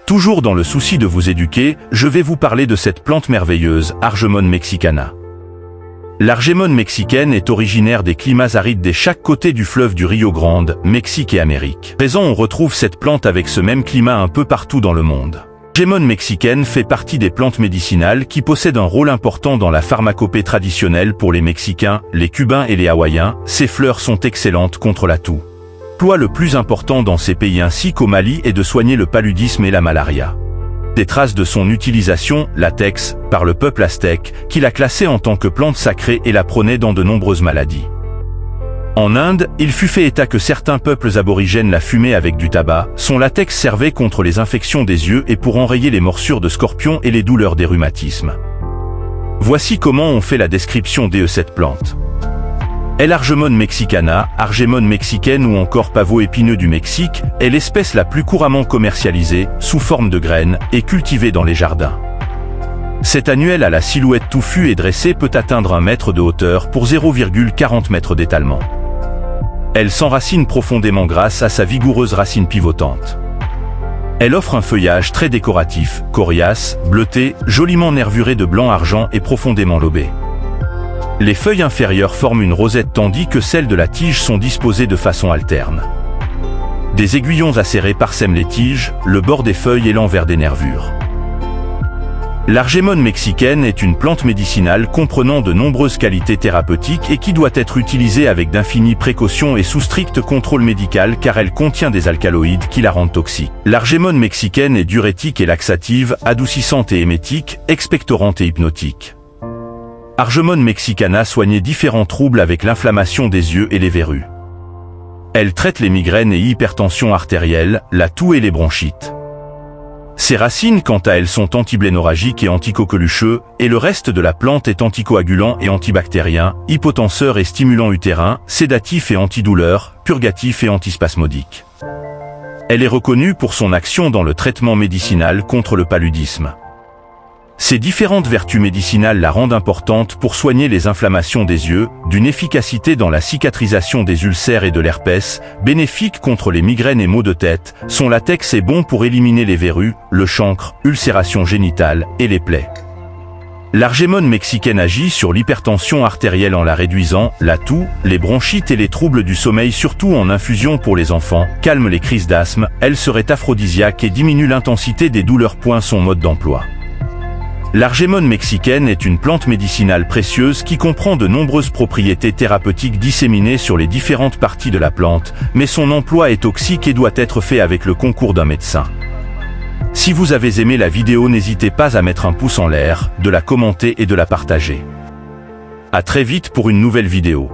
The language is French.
Toujours dans le souci de vous éduquer, je vais vous parler de cette plante merveilleuse, Argemone mexicana. L'Argemone mexicaine est originaire des climats arides des chaque côté du fleuve du Rio Grande, Mexique et Amérique. À présent, on retrouve cette plante avec ce même climat un peu partout dans le monde. L'Argemone mexicaine fait partie des plantes médicinales qui possèdent un rôle important dans la pharmacopée traditionnelle pour les Mexicains, les Cubains et les Hawaïens. Ces fleurs sont excellentes contre la toux. L'emploi le plus important dans ces pays ainsi qu'au Mali est de soigner le paludisme et la malaria. Des traces de son utilisation, latex, par le peuple aztèque, qui la classait en tant que plante sacrée et la prônait dans de nombreuses maladies. En Inde, il fut fait état que certains peuples aborigènes la fumaient avec du tabac. Son latex servait contre les infections des yeux et pour enrayer les morsures de scorpions et les douleurs des rhumatismes. Voici comment on fait la description de cette plante. L'Argemone mexicana, Argemone mexicaine ou encore pavot épineux du Mexique, est l'espèce la plus couramment commercialisée, sous forme de graines, et cultivée dans les jardins. Cet annuel à la silhouette touffue et dressée peut atteindre 1 mètre de hauteur pour 0,40 mètres d'étalement. Elle s'enracine profondément grâce à sa vigoureuse racine pivotante. Elle offre un feuillage très décoratif, coriace, bleuté, joliment nervuré de blanc-argent et profondément lobé. Les feuilles inférieures forment une rosette tandis que celles de la tige sont disposées de façon alterne. Des aiguillons acérés parsèment les tiges, le bord des feuilles et l'envers des nervures. L'Argemone mexicaine est une plante médicinale comprenant de nombreuses qualités thérapeutiques et qui doit être utilisée avec d'infinies précautions et sous strict contrôle médical car elle contient des alcaloïdes qui la rendent toxique. L'Argemone mexicaine est diurétique et laxative, adoucissante et émétique, expectorante et hypnotique. Argemone mexicana soignait différents troubles avec l'inflammation des yeux et les verrues. Elle traite les migraines et hypertension artérielle, la toux et les bronchites. Ses racines, quant à elles, sont antiblénorragiques et anticoquelucheux, et le reste de la plante est anticoagulant et antibactérien, hypotenseur et stimulant utérin, sédatif et antidouleur, purgatif et antispasmodique. Elle est reconnue pour son action dans le traitement médicinal contre le paludisme. Ces différentes vertus médicinales la rendent importante pour soigner les inflammations des yeux, d'une efficacité dans la cicatrisation des ulcères et de l'herpès, bénéfique contre les migraines et maux de tête. Son latex est bon pour éliminer les verrues, le chancre, ulcération génitale et les plaies. L'Argemone mexicaine agit sur l'hypertension artérielle en la réduisant, la toux, les bronchites et les troubles du sommeil surtout en infusion pour les enfants, calme les crises d'asthme, elle serait aphrodisiaque et diminue l'intensité des douleurs. Son mode d'emploi. L'Argemone mexicaine est une plante médicinale précieuse qui comprend de nombreuses propriétés thérapeutiques disséminées sur les différentes parties de la plante, mais son emploi est toxique et doit être fait avec le concours d'un médecin. Si vous avez aimé la vidéo, n'hésitez pas à mettre un pouce en l'air, de la commenter et de la partager. À très vite pour une nouvelle vidéo.